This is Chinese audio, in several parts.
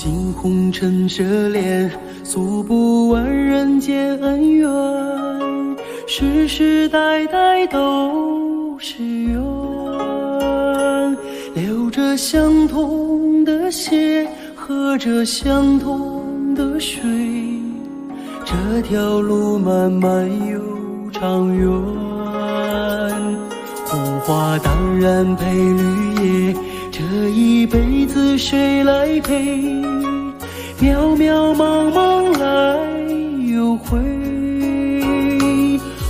尽红尘奢恋，诉不完人间恩怨，世世代代都是缘，流着相同的血，喝着相同的水，这条路漫漫又长远。红花当然配绿叶，这一辈子谁来陪？渺渺茫茫来又回，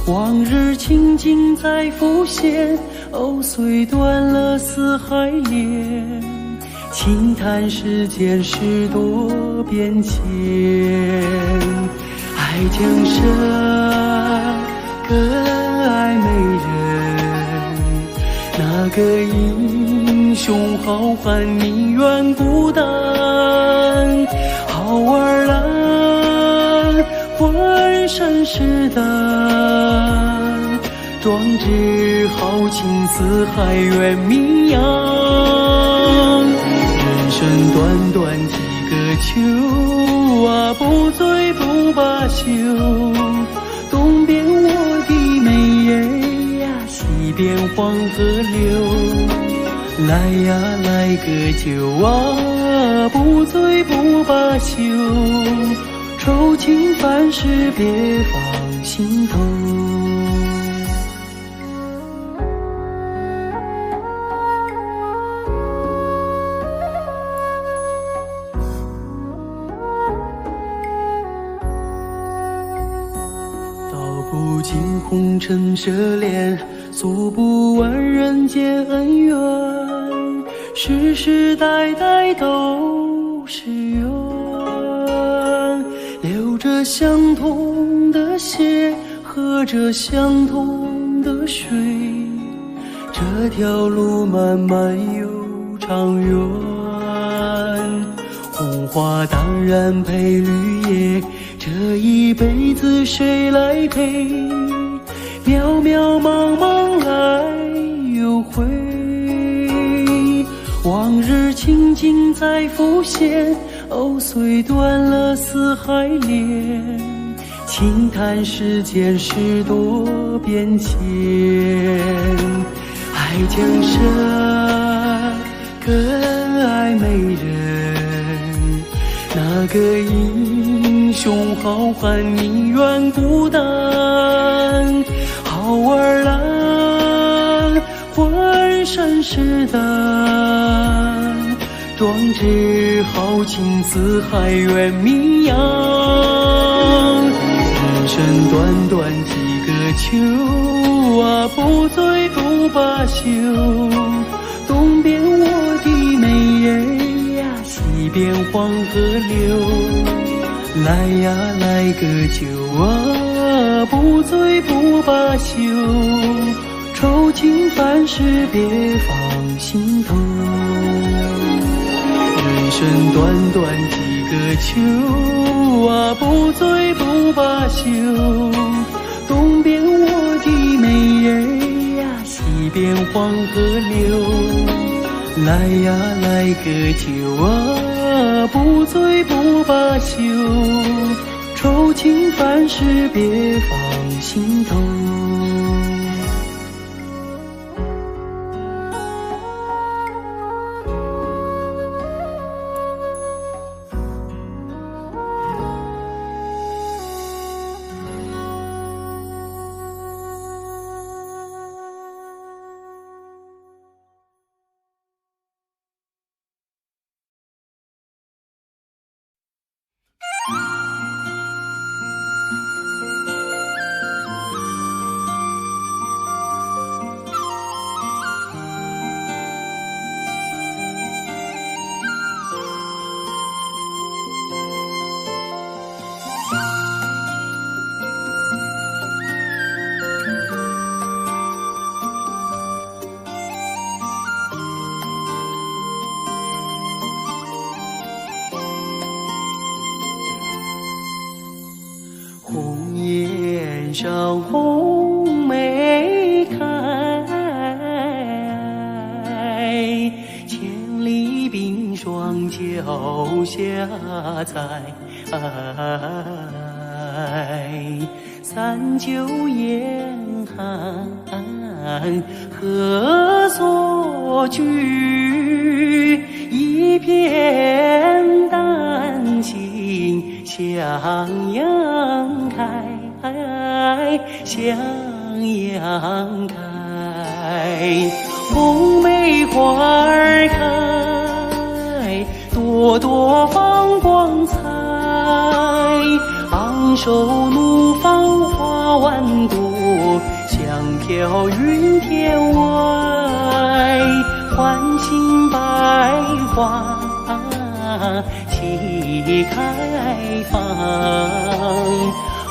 往日情景再浮现，虽断了丝还连，轻叹世间事多变迁。爱江山更爱美人，那个英雄好汉宁愿孤单。好儿郎浑身是胆，壮志豪情四海远名扬。人生短短几个秋啊，不醉不罢休。东边我的美人呀，西边黄河流。来呀来个酒啊，不醉不罢休。愁情烦事别放心头。道不尽红尘奢恋，诉不完人间恩怨，世世代代都是缘，流着相同的血，喝着相同的水，这条路漫漫又长远。红花当然配绿叶，这一辈子谁来陪？渺渺茫茫来又回，往日情景再浮现，虽断了丝还连，轻叹世间事多变迁。爱江山更爱美人，那个英雄好汉宁愿孤单。好儿郎浑身是胆，壮志豪情四海远名扬。人生短短几个秋啊，不醉不罢休。东边我的美人呀，西边黄河流。来呀来个酒啊，不醉不罢休。愁情烦事别放心头。人生短短几个秋啊，不醉不罢休。东边我的美人呀，西边黄河流。来呀来个酒啊，不醉不罢休。愁情烦事别放心头。红颜上红梅开，千里冰霜交下在三九严寒何所居？一片丹心向阳开，向阳开。红梅花儿开，朵朵放光彩。昂首怒放花万朵，香飘云天外。唤醒百花齐开放，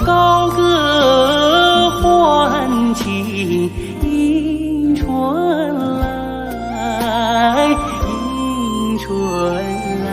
高歌欢庆迎春来，迎春来。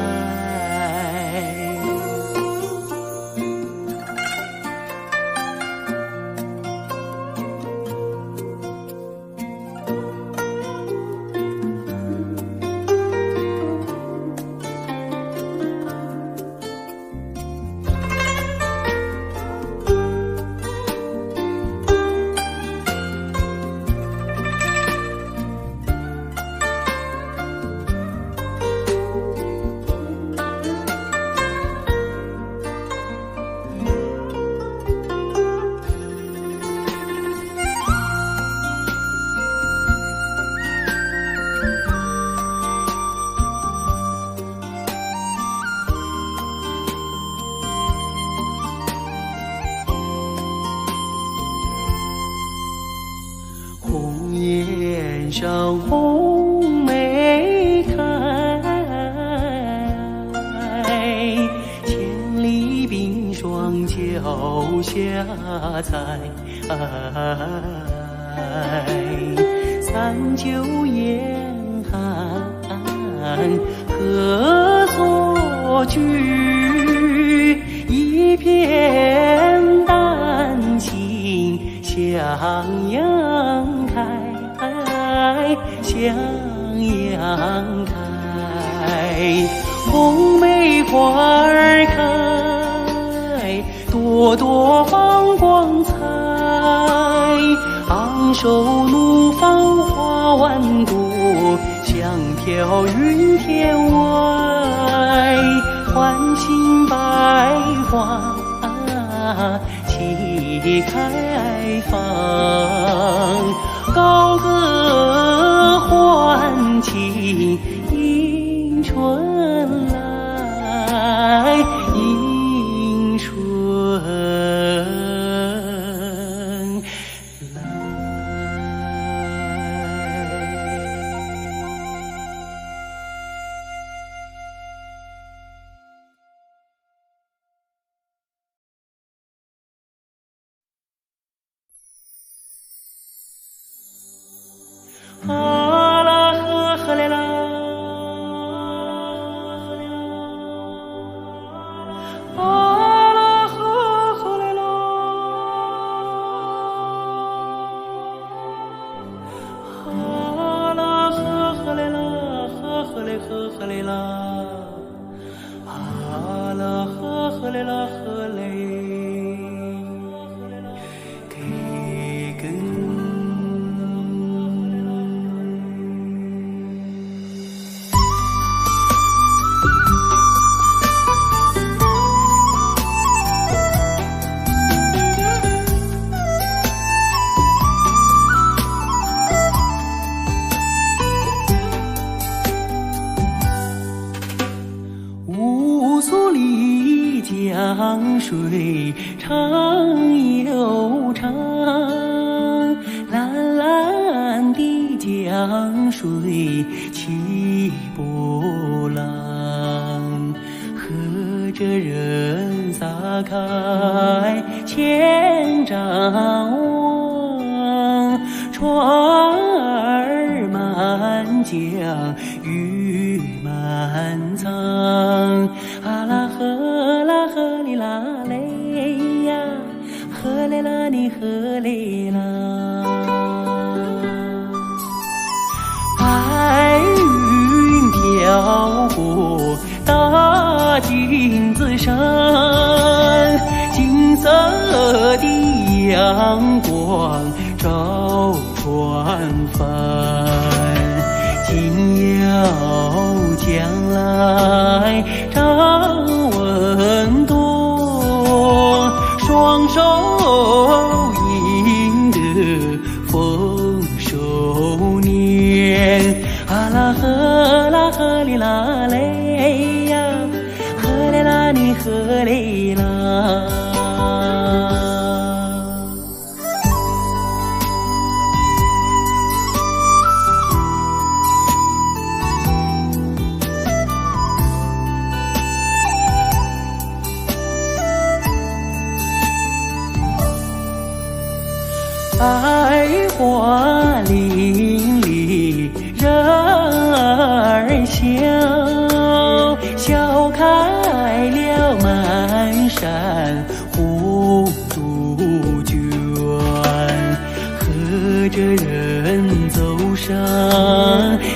红颜上红梅开，千里冰霜脚下踩。三九严寒何所居？一片丹心向阳开，向阳开。红梅花儿开，朵朵放光彩。昂首怒放花万朵，香飘云天外。唤醒百花齐开放，高歌欢庆迎春来，迎春来。啊啦呵呵嘞啦，啊啦呵呵嘞啦，啊啦呵呵嘞啦，呵呵嘞呵呵嘞啦，啊啦呵呵嘞啦呵嘞。乌苏里江水长又长，蓝蓝的江水起波浪，和着人撒开千丈网，船儿满江鱼满仓。啊啦呵啦呵哩啦嘞呀，呵嘞啦你呵嘞啦。白云飘过大山，金色的阳光照船帆，今要将来张文多，双手赢得丰收年。啊啦呵啦呵哩啦嘞呀，呵嘞啦你呵嘞啦。百花林里人儿笑，笑开了满山红杜鹃，和着人走上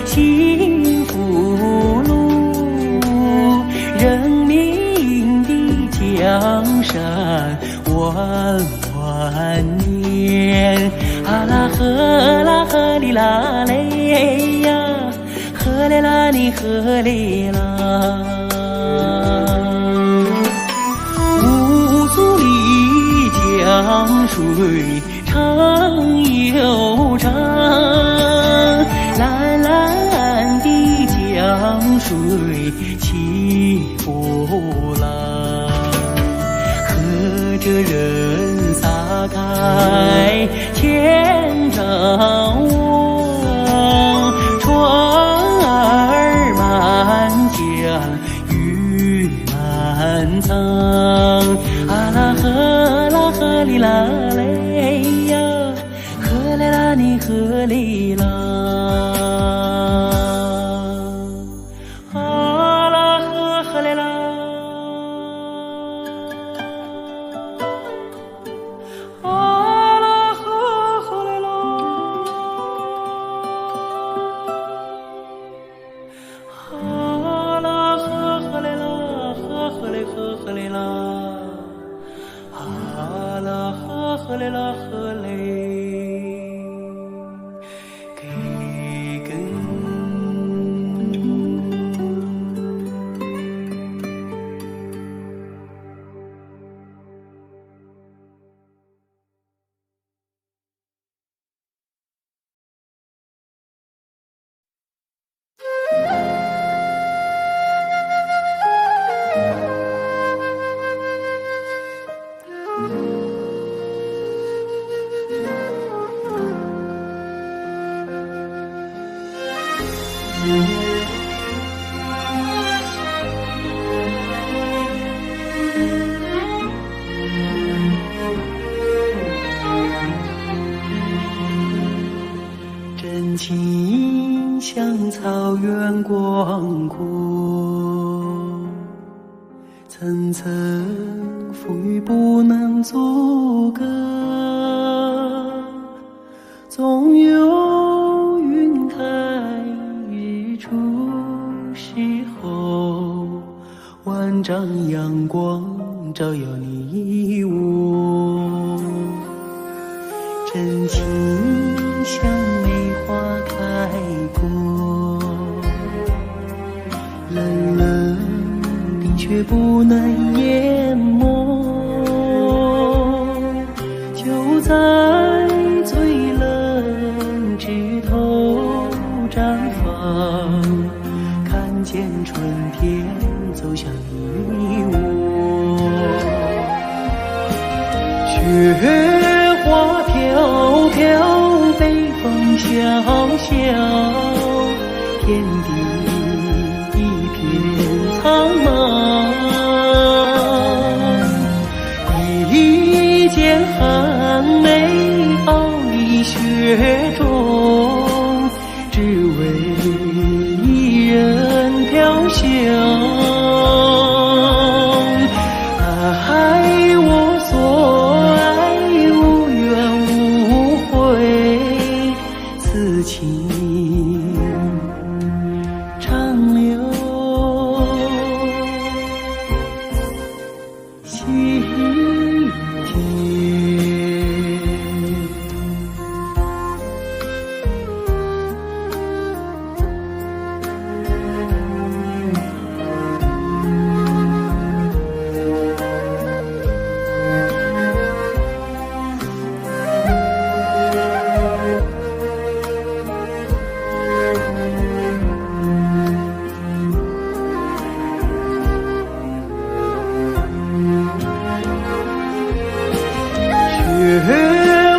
幸福路，人民的江山万万年。啊啦呵啦呵哩啦嘞呀，呵嘞啦你呵嘞啦。乌苏里江水长又长，蓝蓝的江水起波浪，和着人撒开千丈网，船儿满江鱼满仓。啊啦呵啦呵哩啦嘞呀，呵嘞啦你呵哩啦。啊啦呵呵嘞啦。呵嘞啦呵嘞，给根。真情像草原广阔，层层浮雨不能阻隔，总有云开日出时候，万丈阳光照耀你我。真情像梅花开过，冷冷的却不能淹没，就在最冷枝头绽放，看见春天走向你我。雪花飘飘，北风萧萧，天地一片苍茫。一剪寒梅傲立雪中，只为一人飘香。爱我所爱，无怨无悔，此情长留。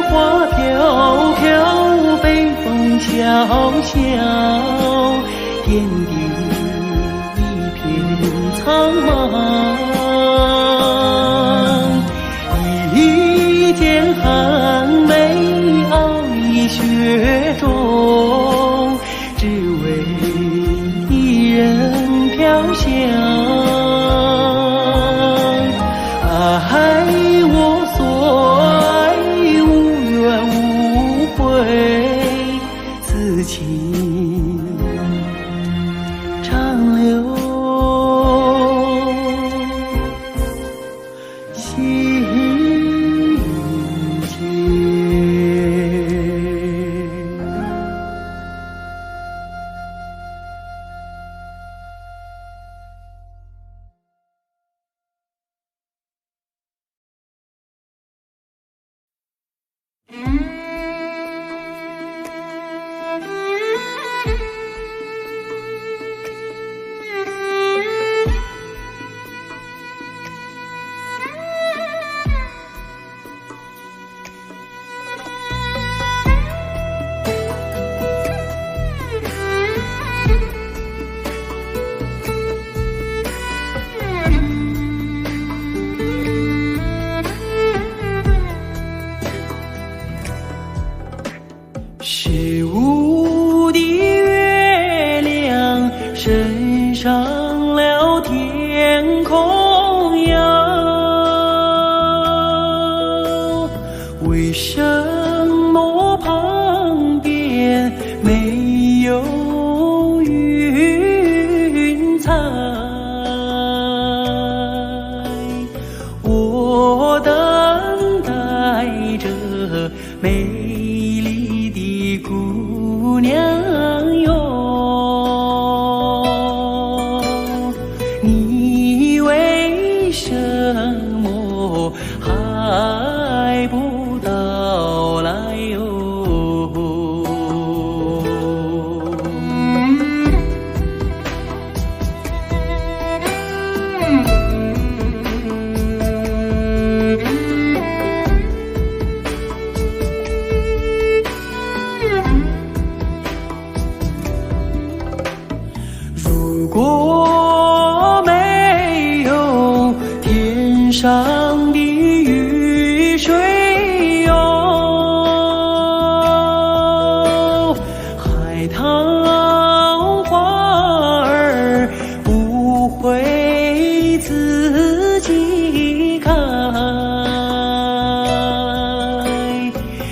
花飘飘，北风萧萧，天地一片苍茫。一剑寒梅傲立雪中，只为一人飘香。爱我所爱，无怨无悔，此情长留心间。是无的月亮升上了天空呀，为什么旁边没有云彩？我等待着美丽的姑娘哟，你为什么还不到来哟？如果没有天上的雨水哟，海棠花儿不会自己开，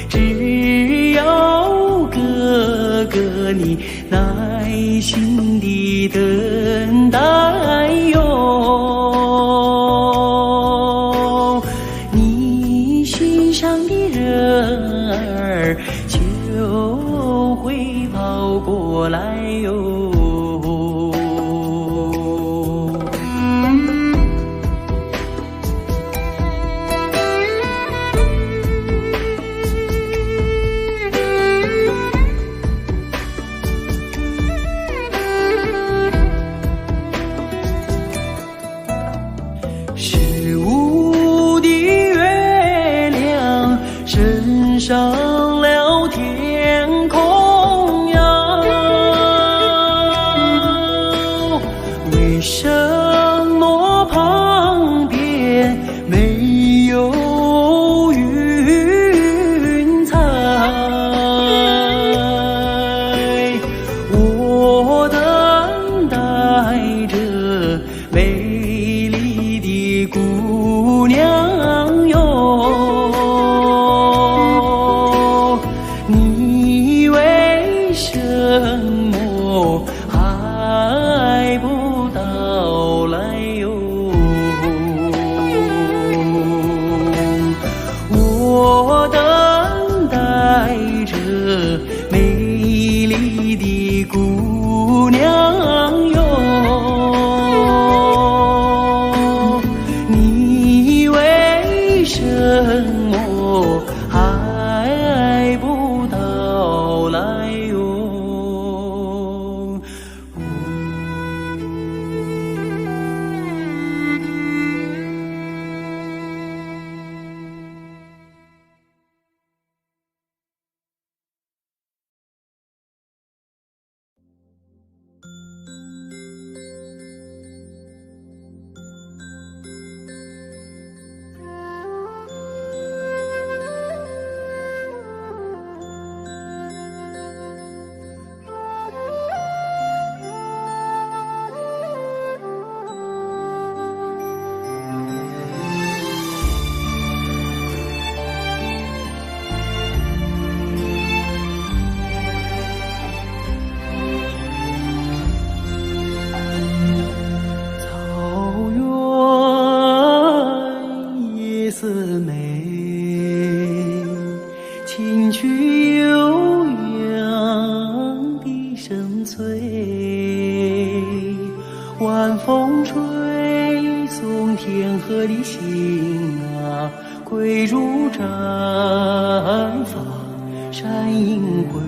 只要哥哥你耐心地等待哟，你心上的人儿就会跑过来哟。是无的月亮升上了天空呀，为什么旁边没有云彩？我等待着美丽的姑娘哟，你为什么还不到来哟？我等待着美丽的姑娘哟，你为什么还不到来哟？听取悠扬的声催，晚风吹送天河的星啊，归入毡房山阴归。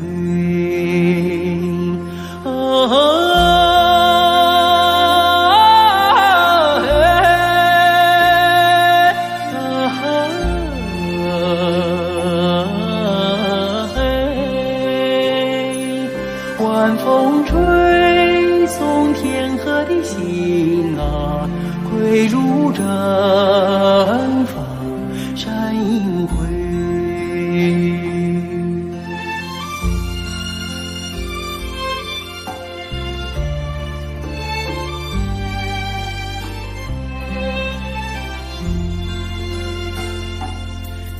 晚风吹送天河的星啊，归入毡房山阴归。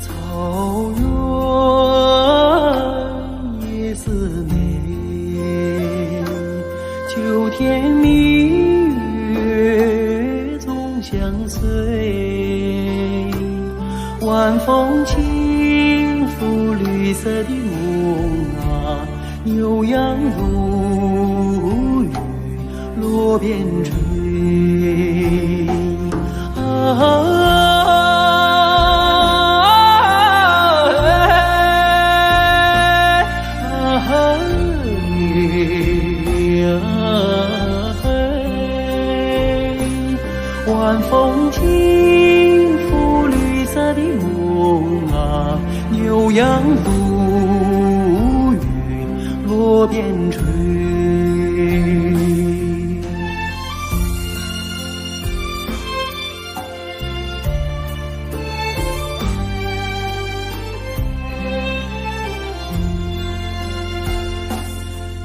草原夜思美，秋天明月总相随，晚风轻拂绿色的梦啊，牛羊如雨落边吹。晚风轻拂绿色的梦啊，牛羊如雨落边吹。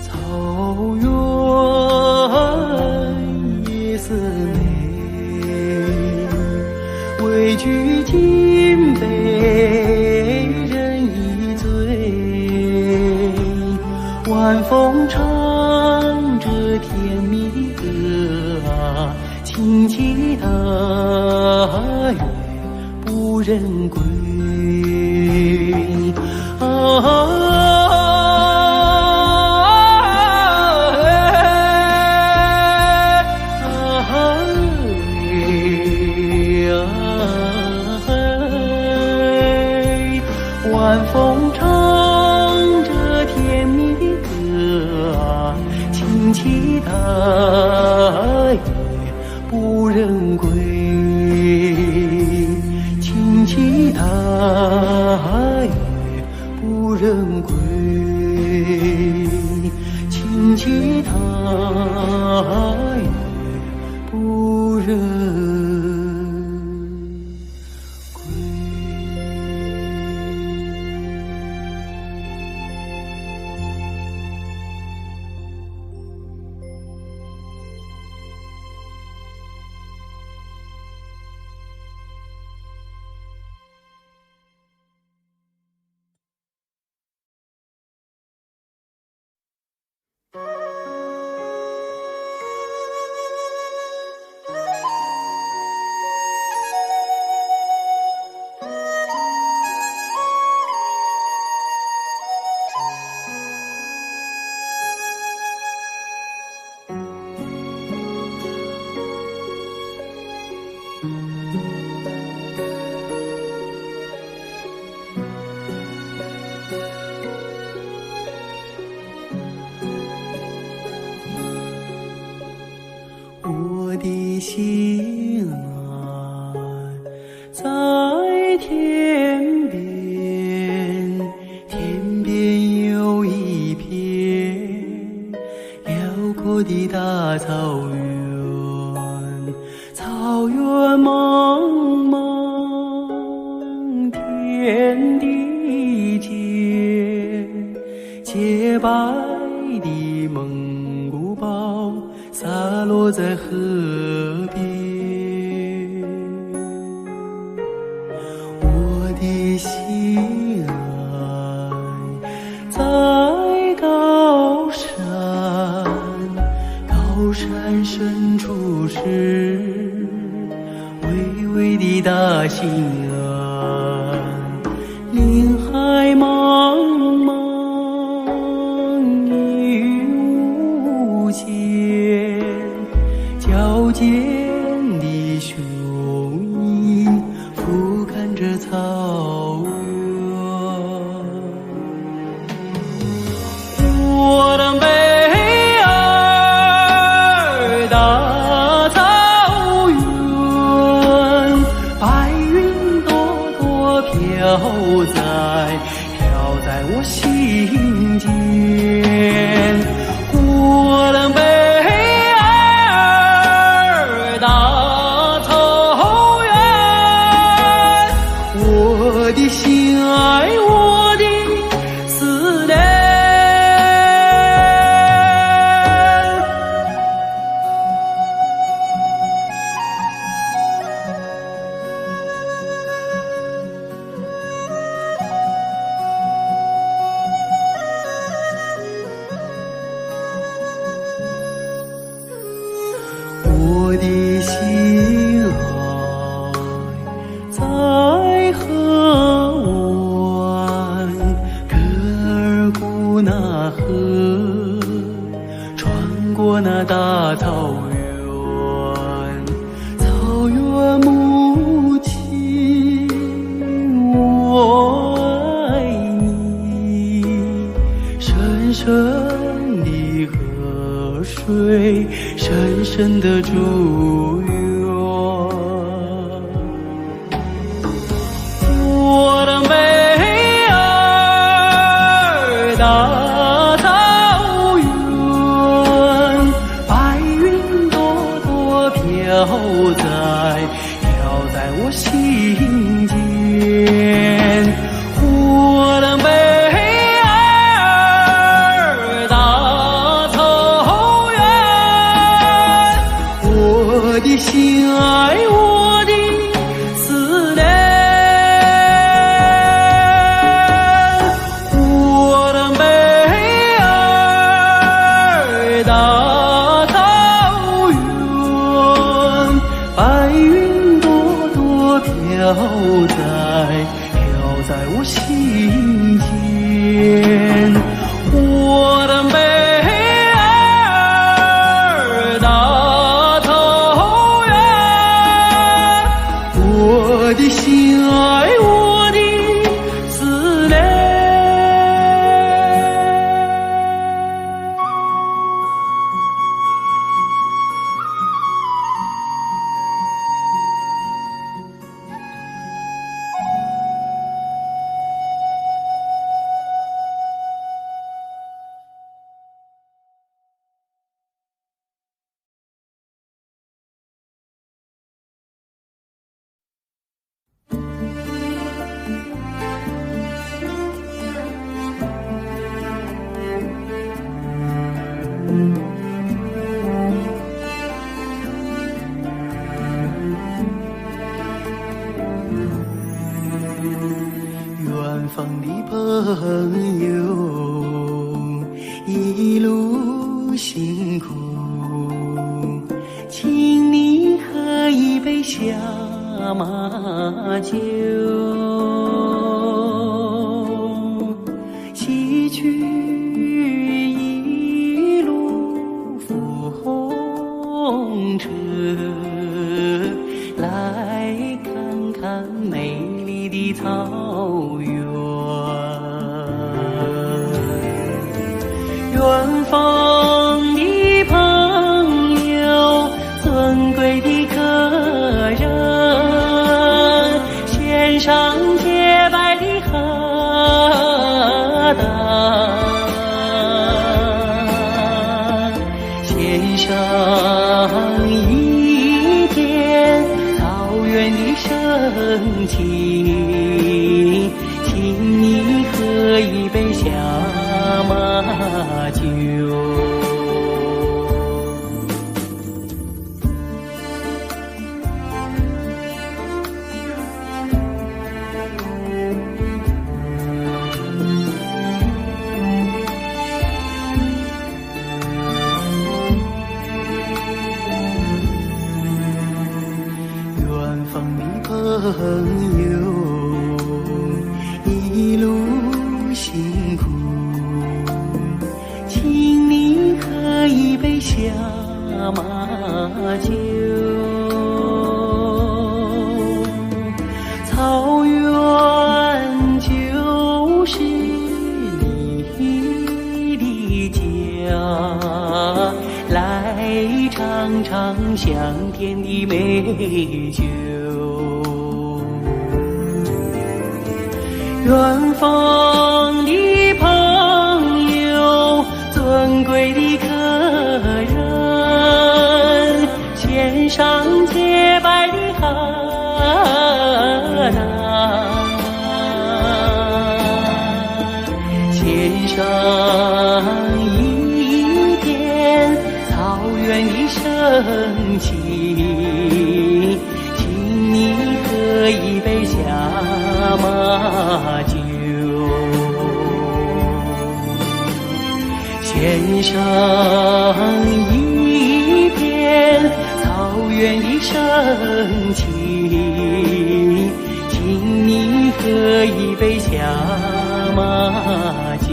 草原夜思美，畏惧金杯人已醉，晚风唱着甜蜜的歌啊，轻骑大月不忍归。晚风唱着甜蜜的歌啊，轻骑大月不忍归，轻骑大月不忍归，轻骑大月不忍。我的心啊，在天边，天边有一片辽阔的大草原，草原茫茫，天地间，洁白的蒙古包洒落在河边，我的心爱在高山，高山深处是巍巍的大兴安，林海茫在我心间。我的北儿大草原，我的心爱，我的思念。我的心爱在河湾，格尔古纳河，穿过那大草原，草原母亲，我爱你，深深的河水，深深的祝愿。我的美儿大草原，白云朵朵飘在我心间。我的美我的心爱，我的思念。我的美儿大草原，白云朵朵飘在我心间。我的美我的心爱，我的思念。远方的朋友，一路辛苦，请你喝一杯小马酒，洗去一路风尘，来看看美丽的草原。远方的朋友，尊贵的客人，献上洁白的荷担，献上一片草原的深情，请你喝一杯小马酒。远方的朋友，一路辛苦，请你喝一杯小马酒。草原就是你的家，来尝尝香甜的美酒。远方的朋友，尊贵的客人，献上洁白的哈达，献上一片草原的深情，请你喝一杯下马酒，献上一片草原的深情，请你喝一杯下马酒。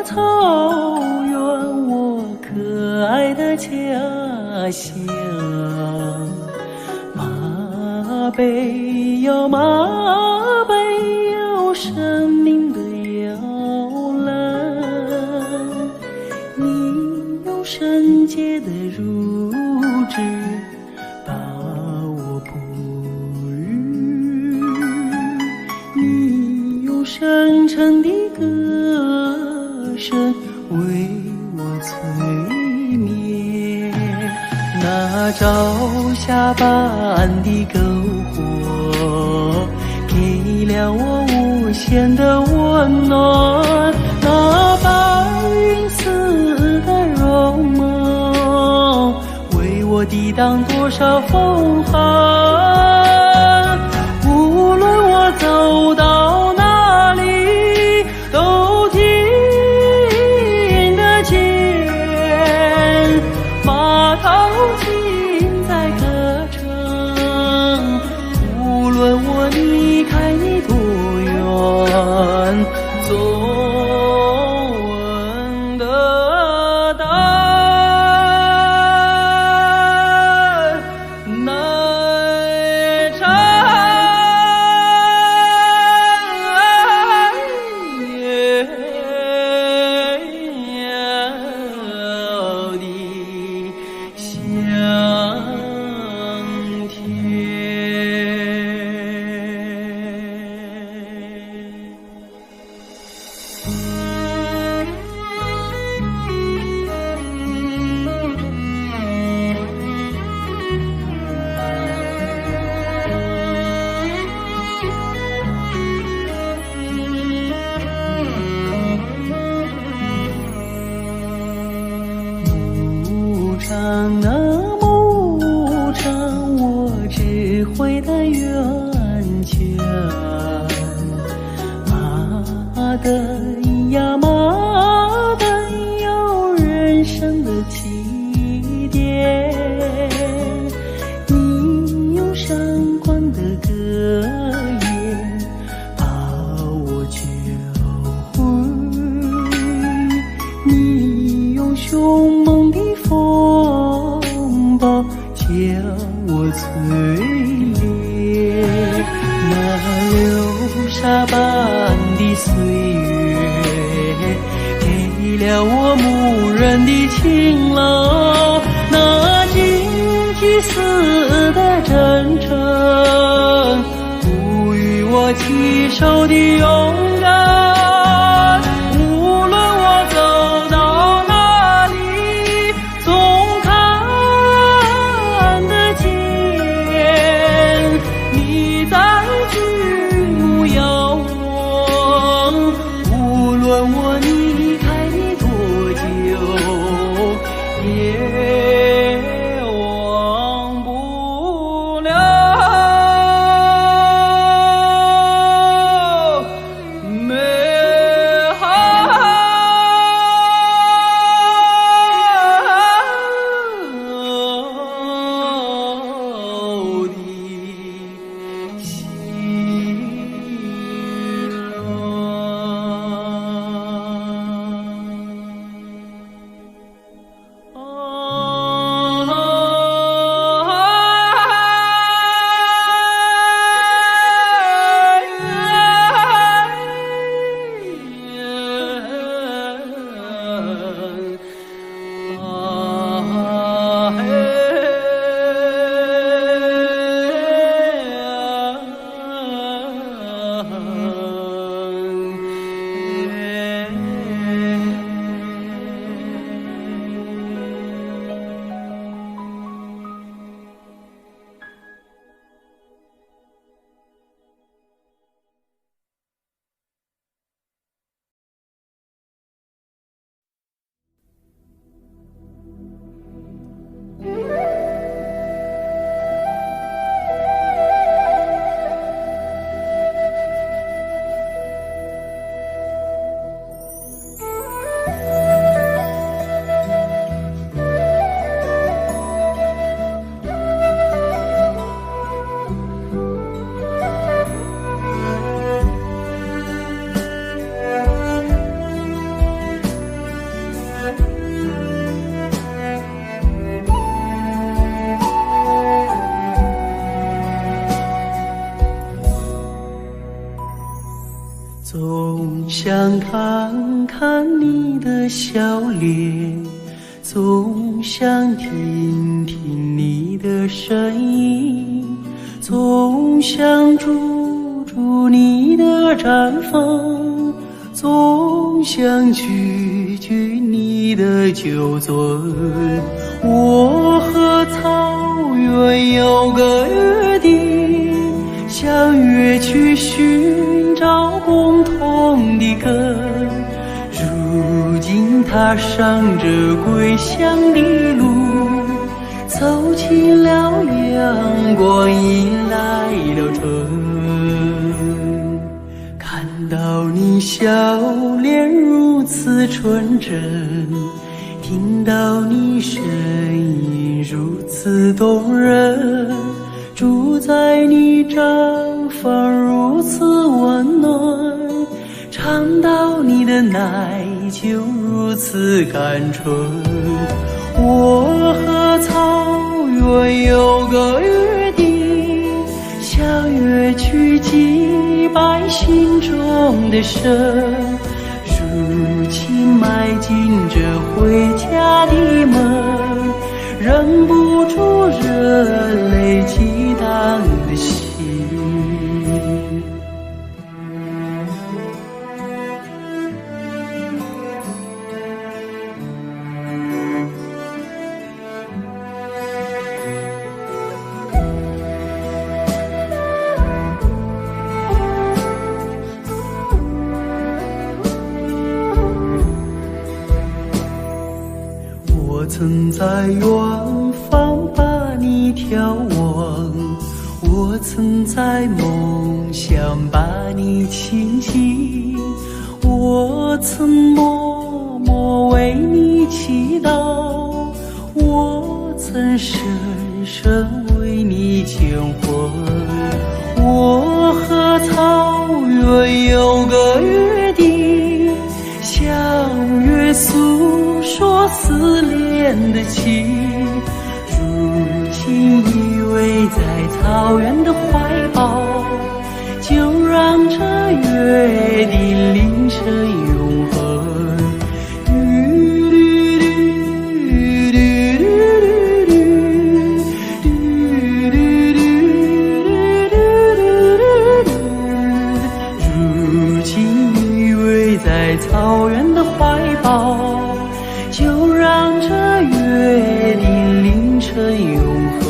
草原，我可爱的家乡，马背摇，马背摇，生命的摇篮。你用圣洁的乳汁把我哺育，你用深沉的歌声为我催眠，那朝霞般的篝火给了我无限的温暖，那白云似的容貌为我抵挡多少风寒，无论我走到哪里都听得见马头琴在歌唱，无论我离开你多远，总闻得到奶茶的香甜。牧场啊牧场，我只回的源泉，马灯呀马灯有人生的起点，你用闪光的歌言把我救回，你用凶猛的风暴将我淬炼，那流沙般的岁月给了我牧人的勤劳，那荆棘似的真诚赋予我起手的勇敢，无论我走到哪里总看得见你在举目遥望，无论我离开你多久也忘不了美好想看看你的笑脸，总想听听你的声音，总想驻住你的绽放，总想句句你的酒樽。我和草原有个约定，相约去寻找共同的根。如今踏上这归乡的路，走进了阳光，迎来了春。看到你笑脸如此纯真，听到你声音如此动人，住在你毡房如此温暖，尝到你的奶酒如此甘醇。我和草原有个约定，相约去祭拜心中的神。如今迈进这回家的门，忍不住热泪激荡的心。我曾在远方把你眺望，我曾在梦想把你亲近，我曾默默为你祈祷，我曾深深为你牵魂。我和草原有个约定，相约诉说思念的情。如今依偎在草原的怀抱，就让这约定凌晨永恒。如今依偎在草原的怀抱，就让这约定凌晨永恒，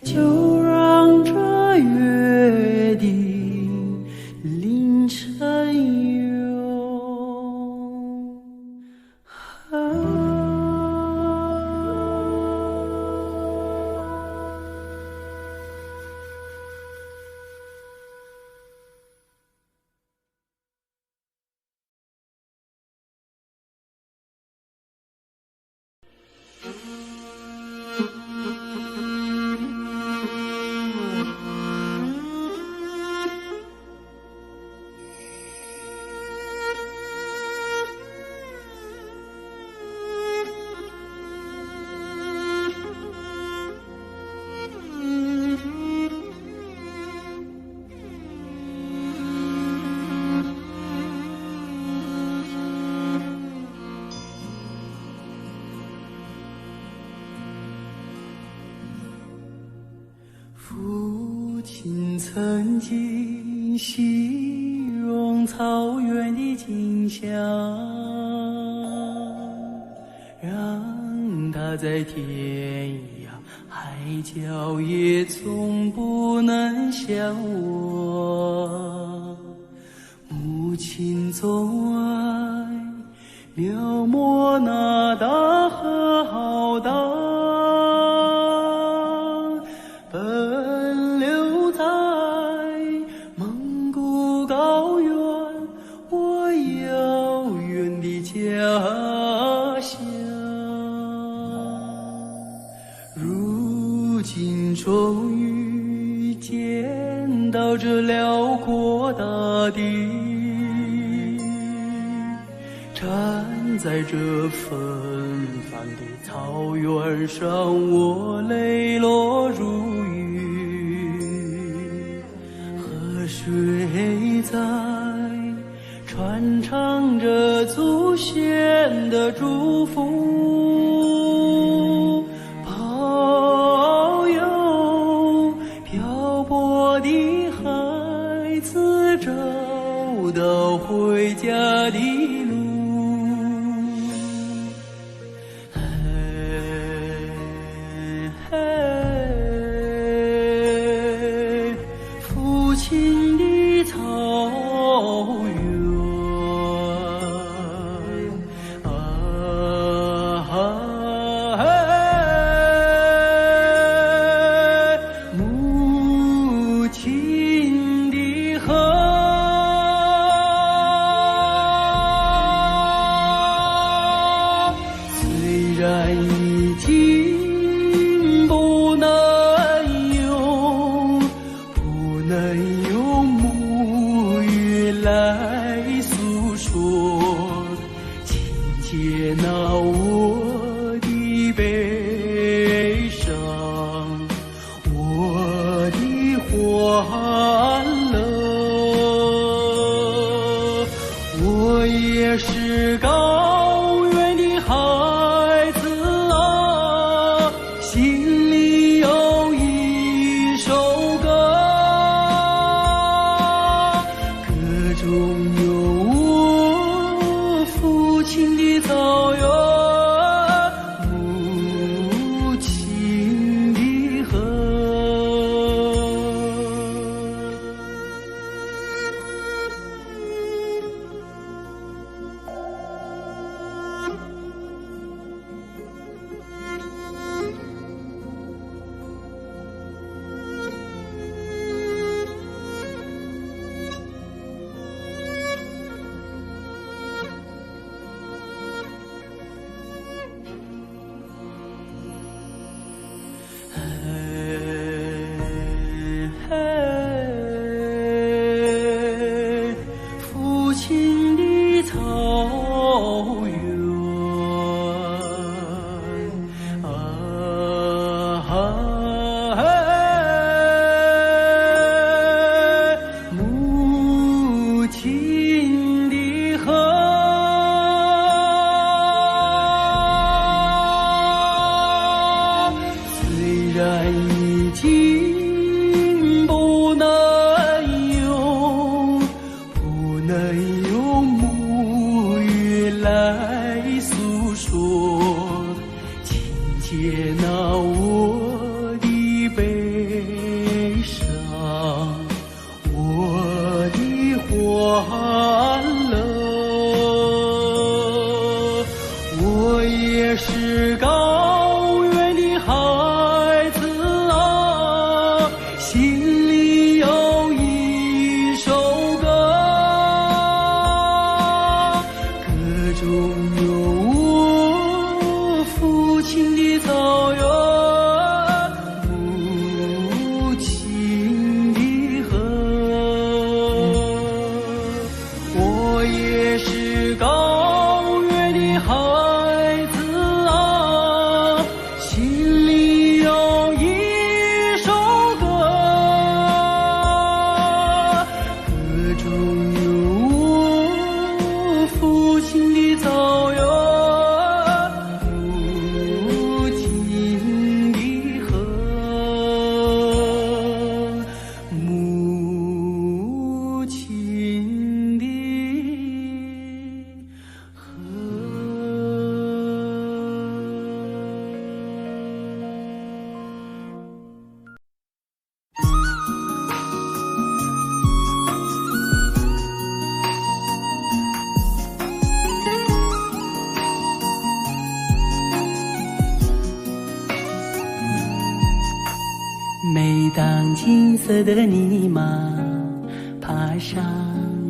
就让这约定凌晨永恒。父亲曾经形容草原的景象，让他在天涯海角也从不能相忘。母亲总爱描摹那大河浩荡，奔流在蒙古高原，我遥远的家乡。如今终于见到这辽阔大地，站在这纷繁的草原上，我泪落如雨。河水水在传唱着祖先的祝福，保佑漂泊的孩子找到回家的路。父亲的草原母亲的河，虽然已经不能用母语来诉说，请接纳我的悲伤，我的欢乐。我也是高原的孩子啊，心里有一首歌，歌中有我父亲的草原，母亲的河。父亲的草原母亲的河，虽然已经不能用母语来诉说，请接纳我的悲伤，我的欢乐。我也是高原的孩子啊，心里有一首歌，歌中有我父亲的草原，母亲的河。我也是高原的孩子啊，心里有一首歌，歌中有我父亲的草原，母亲的河，母亲的河。每当金色的泥马爬上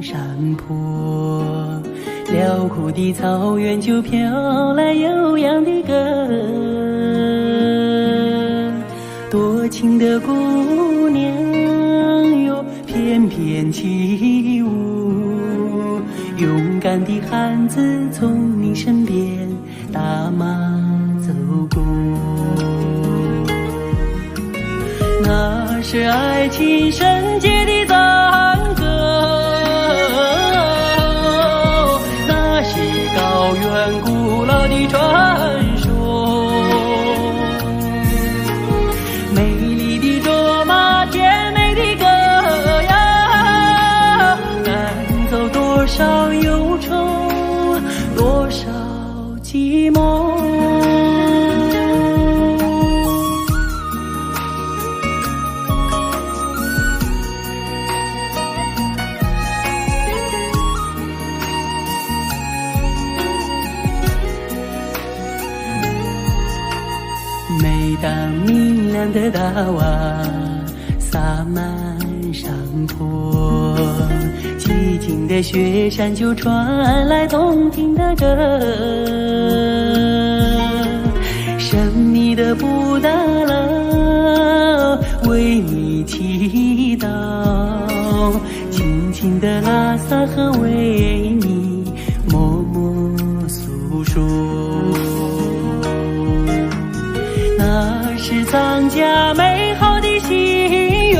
山坡，辽阔的草原就飘来悠扬的歌。多情的姑娘哟，翩翩起舞，勇敢的汉子从你身边打马走过。那是爱情圣洁的葬古老的传说。美丽的卓玛，甜美的歌谣，赶走多少忧愁，多少寂寞。每当明亮的大瓦洒满山坡，寂静的雪山就传来动听的歌。神秘的布达拉为你祈祷，轻轻的拉萨河为你默默诉说。那是藏家美好的心愿，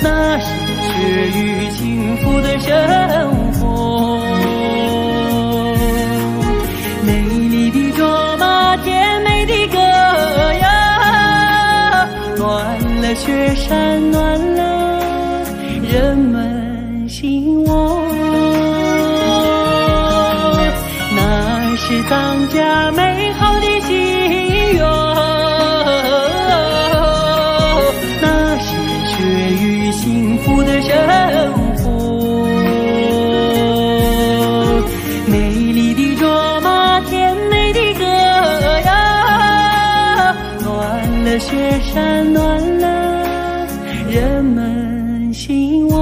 那是血与幸福的生活。美丽的卓玛，甜美的歌谣，暖了雪山，暖了人们心窝。那是藏家美好的心愿，那是血与幸福的生活。美丽的卓玛，甜美的歌谣，暖了雪山，暖了人们心窝。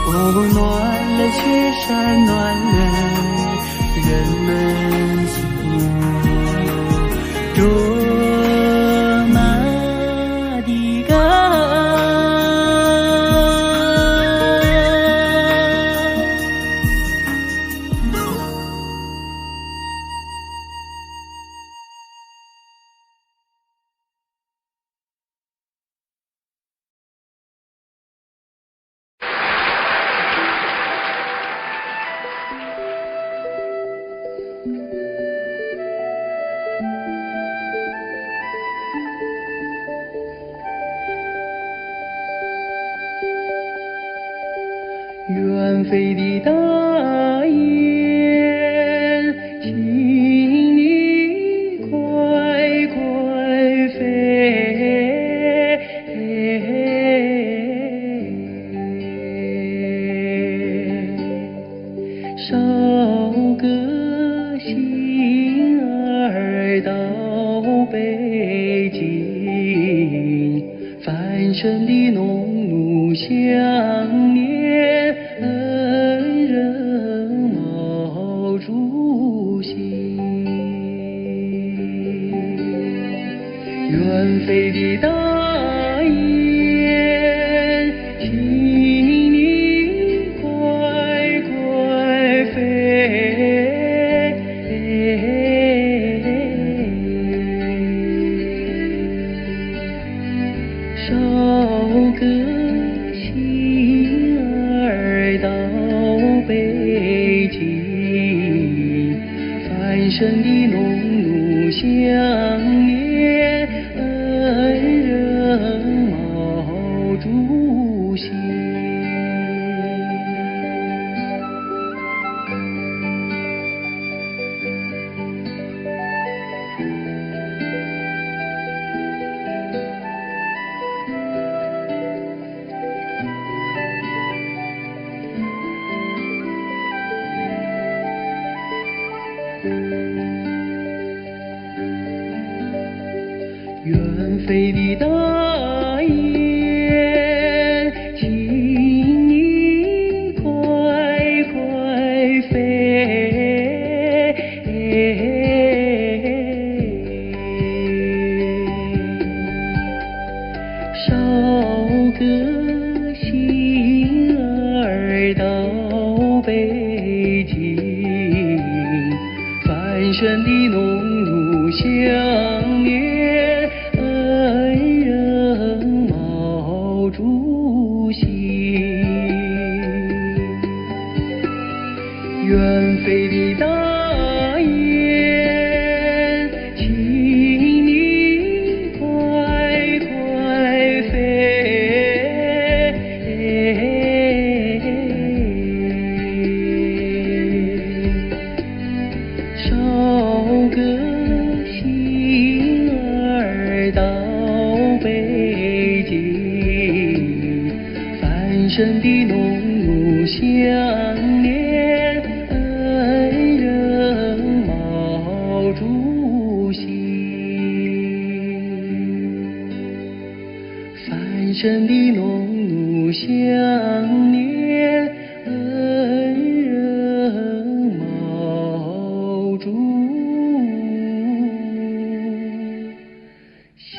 哦，暖了雪山，暖了人们心窝。卓玛的歌。远飞的大雁，请你快快飞，捎个信儿到北京，繁盛的农奴想念恩人毛主席。远飞的大雁，请你快快飞，捎个信儿到北京，繁盛的农奴想念恩人毛主席。远飞的大雁，请你快快飞，捎个信儿到北京，繁盛的农奴想念恩人远飞的大雁，请你快快飞，捎个信儿到北京，繁盛的农奴相连，恩人毛主席。繁盛的农奴相连，恩人毛主席。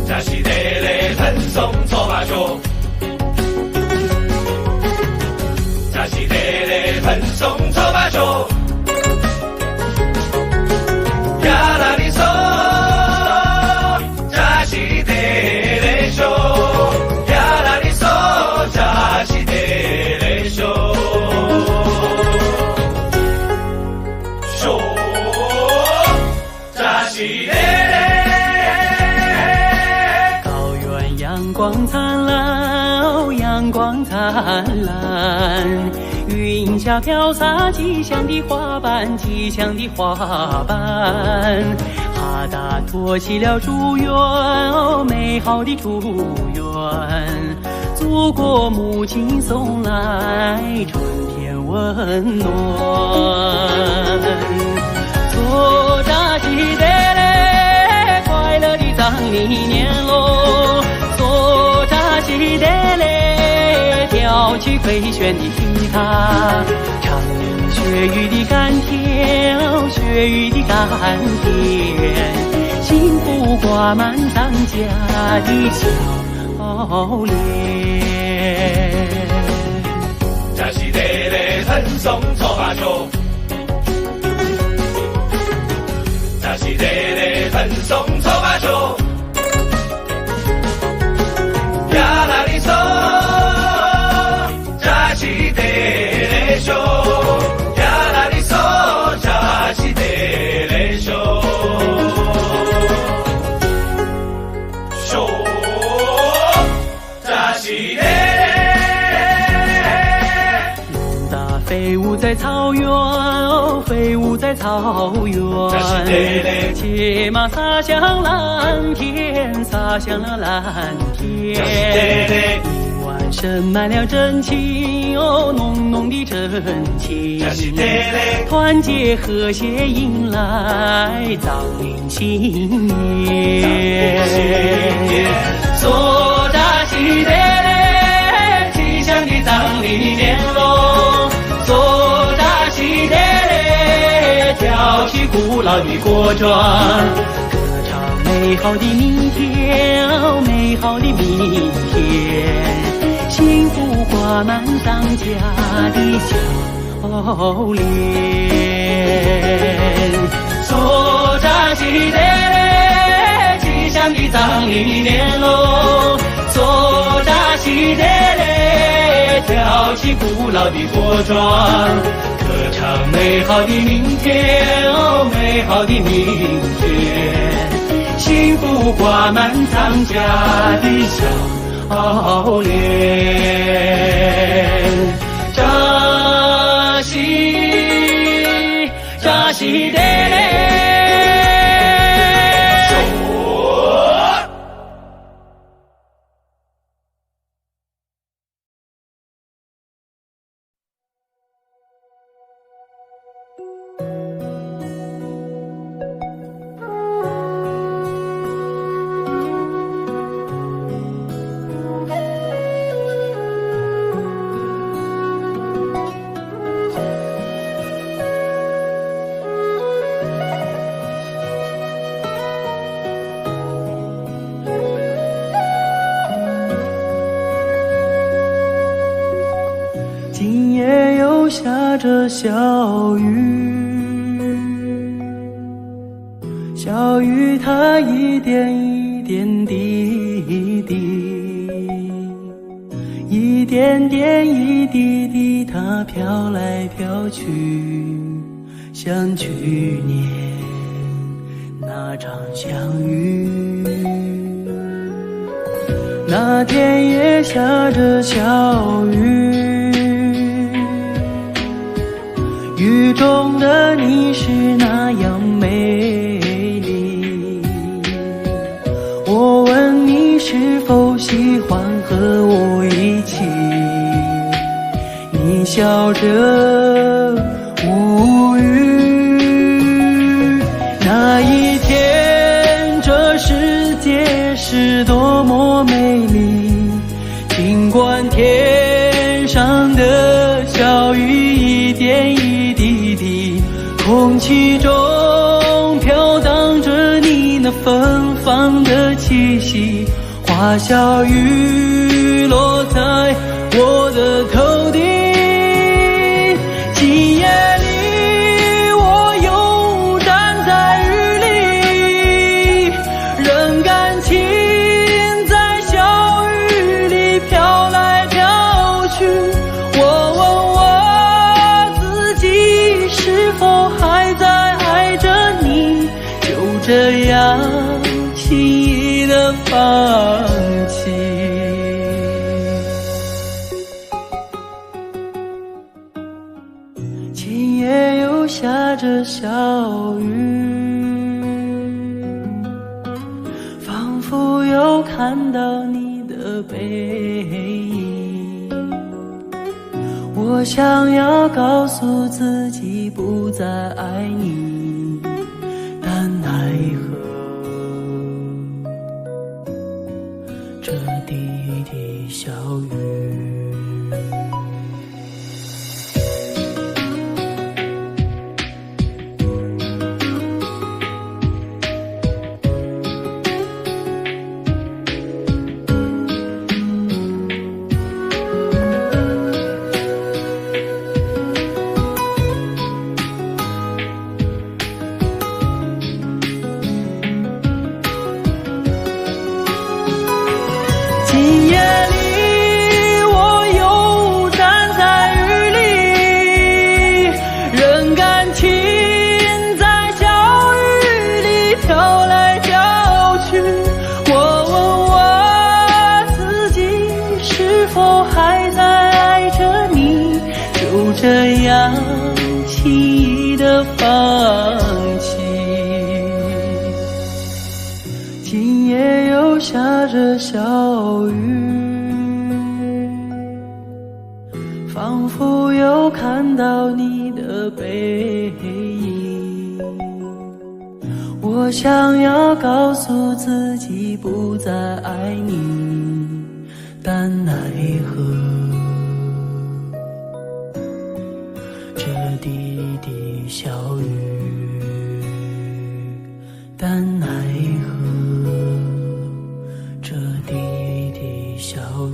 这是地里传送错把手，这是地里传送错把手，呀啦哩嗦，这是地里手，呀啦哩嗦，这是地里手，手，这是地里。阳光灿烂，哦，阳光灿烂，云霞飘洒，吉祥的花瓣，吉祥的花瓣。哈达托起了祝愿，哦，美好的祝愿。祖国母亲送来春天温暖。做扎西德勒，快乐的藏历年喽。记得嘞，跳起回旋的吉他，唱血雨的甘甜，哦，血雨的甘甜，幸福挂满咱家的笑脸。这是地里传送错把手，这是地里传送错把手。呀啦哩嗦，这是地里手，呀啦哩嗦，这是地里手，手，这是地里。龙大飞舞在草原，哦，飞舞在草原。这是地里。骑马洒向蓝天，洒向了蓝天。一湾盛满了真情，哦，浓浓的真情。团结和谐迎来藏历新年。说扎西德勒，吉祥的藏历年喽。说扎西德勒，跳起古老的国庄。美好的明天，哦，美好的明天，幸福挂满咱家的笑脸。说扎西德勒，吉祥的藏历年喽。说扎西德勒，跳起古老的国庄，歌唱美好的明天，哦，美好的明天。幸福挂满咱家的笑脸。扎西德勒。今夜又下着小雨，小雨它一点一点滴滴，一点点一滴滴，它飘来飘去，像去年那场相遇。那天也下着小雨，雨中的你是那样美丽。我问你是否喜欢和我一起，你笑着无语。那一天，这世界是多么美丽，尽管天上的小雨一点一滴滴，空气中飘荡着你那芬芳的气息，花小雨落在我的头顶。今夜里我又站在雨里，任感情在小雨里飘来飘去。我问我自己是否还在爱着你，就这样轻易的放弃。今夜又下着小雨，仿佛又看到你的背影。我想要告诉自己不再爱你，但奈何这滴滴小雨。今夜里我又站在雨里，任感情在小雨里飘来飘去。我问我自己是否还在爱着你，就这样轻易的放弃。今夜又下着小雨，仿佛又看到你的背影。我想要告诉自己不再爱你，但奈何这滴滴小雨，但奈何这滴滴小雨。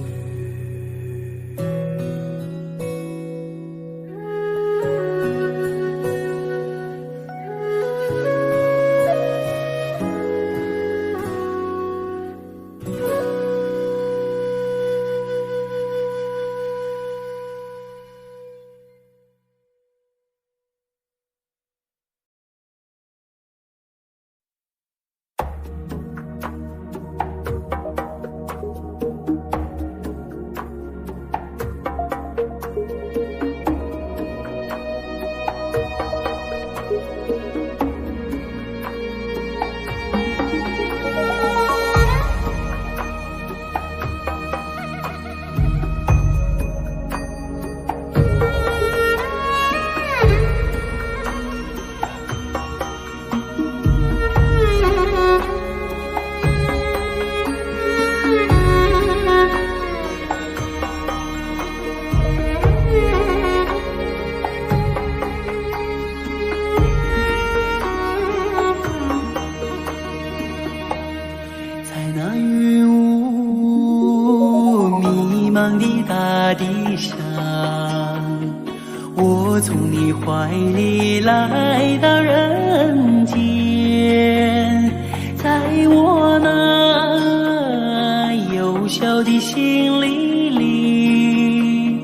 从你怀里来到人间，在我那幼小的心灵里，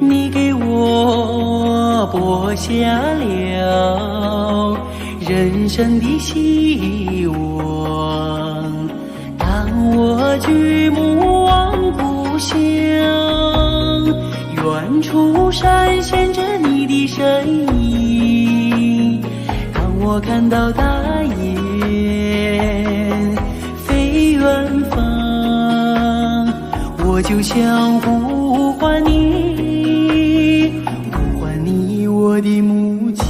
你给我播下了人生的希望。当我举目望故乡，远处闪现着你的身影。当我看到大雁飞远方，我就想呼唤你，呼唤你，我的母亲。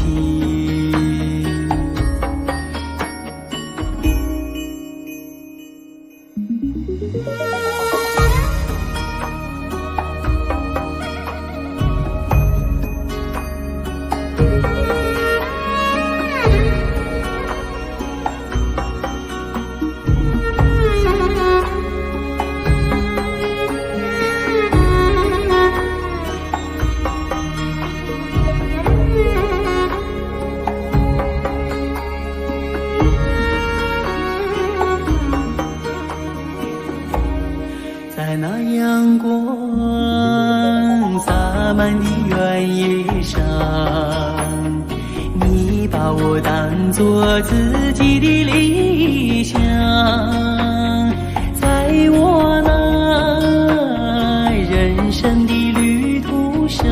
在那阳光洒满的原野上，你把我当作自己的理想。在我那人生的旅途上，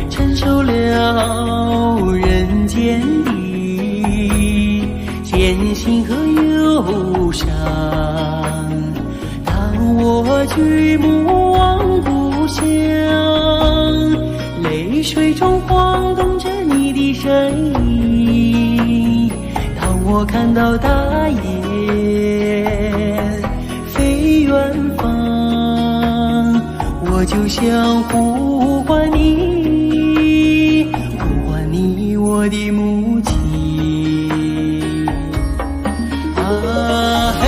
承受了人间的艰辛和忧伤。我举目望故乡，泪水中晃动着你的身影。当我看到大雁飞远方，我就想呼唤你，呼唤你，我的母亲。啊嘿。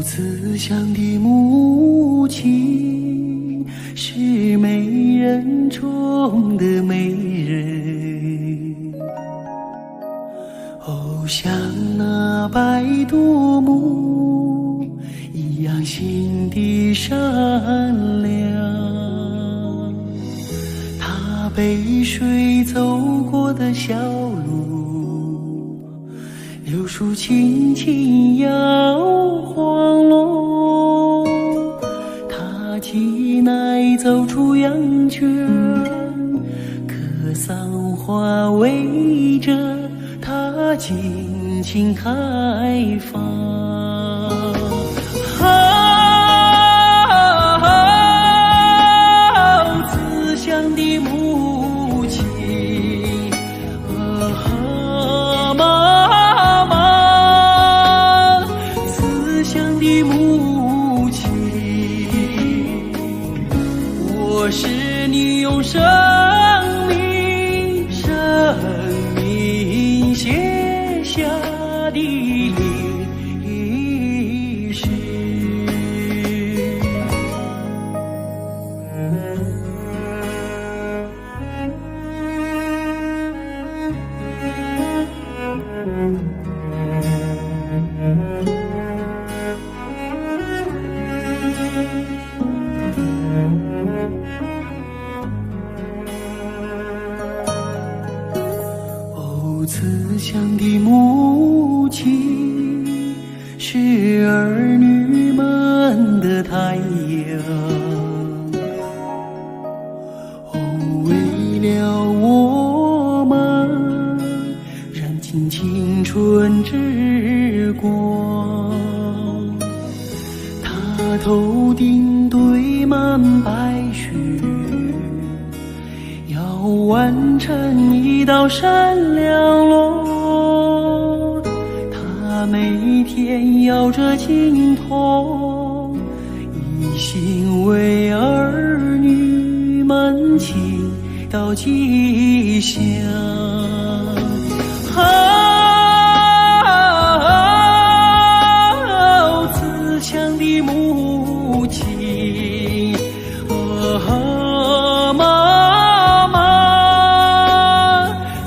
慈祥的母亲是美人中的美人，哦，像那白度母一样心地善良。她背水走过的小路，柳树轻轻摇晃落，他骑奶走出羊圈，可桑花围着他尽情开放。慈祥的母亲，我是你用生命写下的历史。太阳。哦，为了我们燃尽青春之光，他头顶堆满白雪，要完成一道闪亮龙。他每天摇着金铜，一心为儿女们祈祷吉祥。慈祥的母亲，妈妈，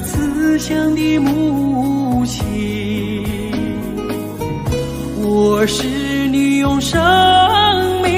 慈祥的母亲，我是你用生命